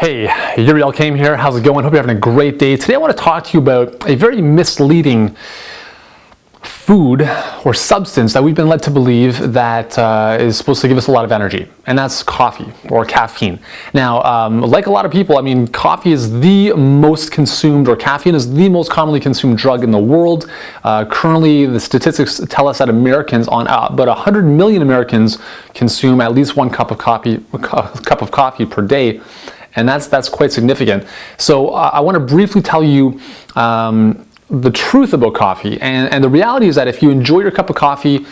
Hey, Yuri Elkaim here. How's it going? Hope you're having a great day. Today I want to talk to you about a very misleading food or substance that we've been led to believe that is supposed to give us a lot of energy, and that's coffee or caffeine. Now, like a lot of people, I mean, coffee is the most consumed, or caffeine is the most commonly consumed drug in the world. Currently, the statistics tell us that Americans, about 100 million Americans, consume at least one cup of coffee per day. And that's quite significant. So I want to briefly tell you the truth about coffee. And the reality is that if you enjoy your cup of coffee,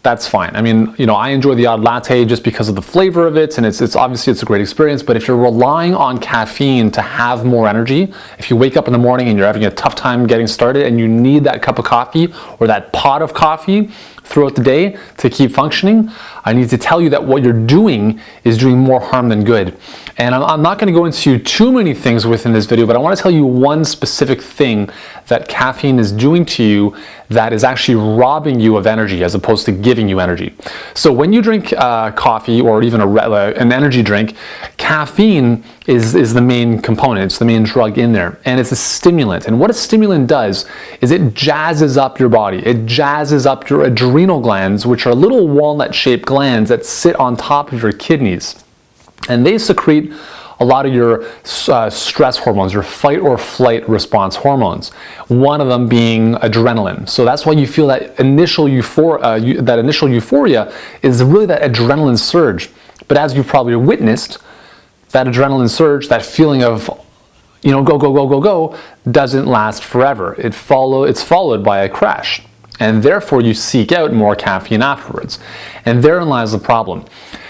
that's fine. I mean, I enjoy the odd latte just because of the flavor of it, and it's obviously a great experience. But if you're relying on caffeine to have more energy, if you wake up in the morning and you're having a tough time getting started and you need that cup of coffee or that pot of coffee throughout the day to keep functioning, I need to tell you that what you're doing is doing more harm than good. And I'm not going to go into too many things within this video, but I want to tell you one specific thing that caffeine is doing to you that is actually robbing you of energy as opposed to giving you energy. So when you drink coffee or even an energy drink, caffeine is the main component. It's the main drug in there, and it's a stimulant. And what a stimulant does is it jazzes up your body. It jazzes up your adrenal glands, which are little walnut-shaped glands that sit on top of your kidneys. And they secrete a lot of your stress hormones, your fight or flight response hormones, one of them being adrenaline. So that's why you feel that initial euphoria is really that adrenaline surge. But as you've probably witnessed, that adrenaline surge, that feeling of go, go, go, go, go, doesn't last forever. It's followed by a crash. And therefore you seek out more caffeine afterwards. And therein lies the problem.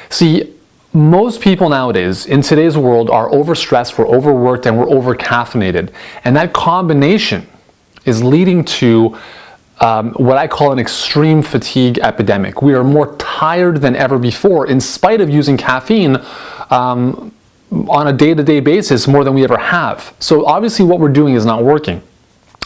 See, most people nowadays in today's world are overstressed, we're overworked, and we're overcaffeinated. And that combination is leading to what I call an extreme fatigue epidemic. We are more tired than ever before in spite of using caffeine on a day-to-day basis more than we ever have. So obviously what we're doing is not working.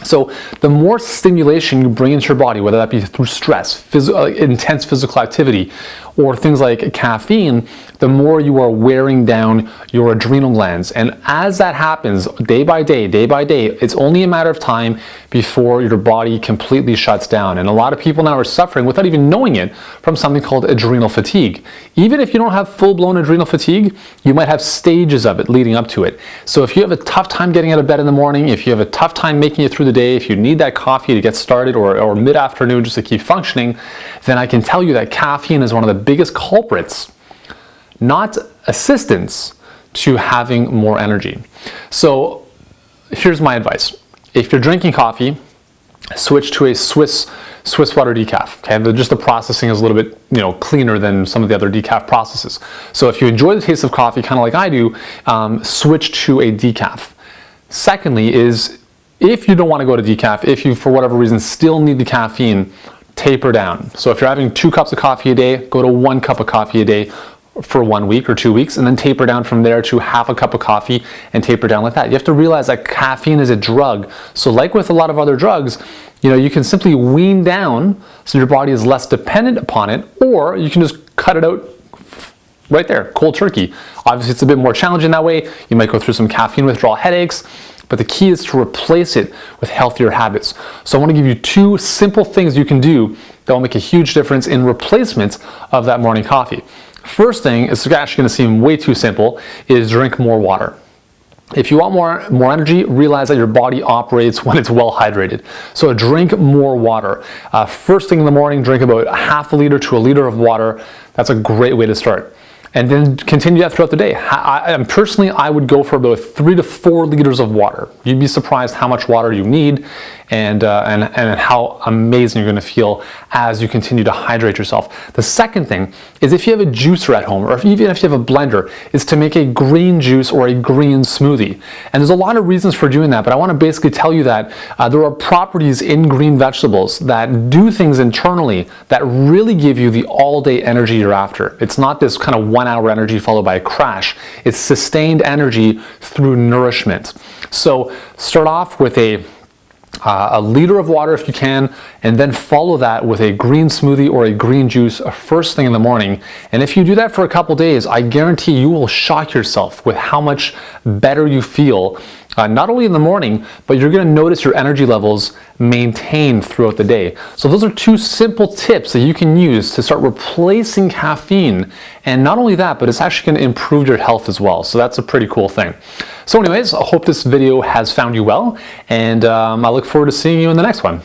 So the more stimulation you bring into your body, whether that be through stress, intense physical activity, or things like caffeine, the more you are wearing down your adrenal glands. And as that happens day by day, it's only a matter of time before your body completely shuts down. And a lot of people now are suffering without even knowing it from something called adrenal fatigue. Even if you don't have full-blown adrenal fatigue, you might have stages of it leading up to it. So if you have a tough time getting out of bed in the morning, if you have a tough time making it through the day, if you need that coffee to get started or mid-afternoon just to keep functioning, then I can tell you that caffeine is one of the biggest culprits, not assistance, to having more energy. So here's my advice. If you're drinking coffee, switch to a Swiss water decaf. Okay, just the processing is a little bit cleaner than some of the other decaf processes. So if you enjoy the taste of coffee, kind of like I do, switch to a decaf. Secondly is, if you don't want to go to decaf, if you for whatever reason still need the caffeine, taper down. So if you're having 2 cups of coffee a day, go to 1 cup of coffee a day for 1 week or 2 weeks, and then taper down from there to half a cup of coffee and taper down like that. You have to realize that caffeine is a drug. So like with a lot of other drugs, you can simply wean down so your body is less dependent upon it, or you can just cut it out right there, cold turkey. Obviously it's a bit more challenging that way. You might go through some caffeine withdrawal headaches, but the key is to replace it with healthier habits. So I want to give you 2 simple things you can do that will make a huge difference in replacement of that morning coffee. First thing, it's actually going to seem way too simple, is drink more water. If you want more energy, realize that your body operates when it's well hydrated. So drink more water. First thing in the morning, drink about half a liter to a liter of water. That's a great way to start. And then continue that throughout the day. Personally, I would go for about 3 to 4 liters of water. You'd be surprised how much water you need and how amazing you're going to feel as you continue to hydrate yourself. The second thing is, if you have a juicer at home, or even if you have a blender, is to make a green juice or a green smoothie. And there's a lot of reasons for doing that, but I want to basically tell you that there are properties in green vegetables that do things internally that really give you the all-day energy you're after. It's not this kind of 1-hour energy followed by a crash. It's sustained energy through nourishment. So start off with a a liter of water if you can, and then follow that with a green smoothie or a green juice first thing in the morning. And if you do that for a couple days, I guarantee you will shock yourself with how much better you feel, not only in the morning, but you're going to notice your energy levels maintained throughout the day. So those are two simple tips that you can use to start replacing caffeine. And not only that, but it's actually going to improve your health as well. So that's a pretty cool thing. So anyways, I hope this video has found you well, and I look forward to seeing you in the next one.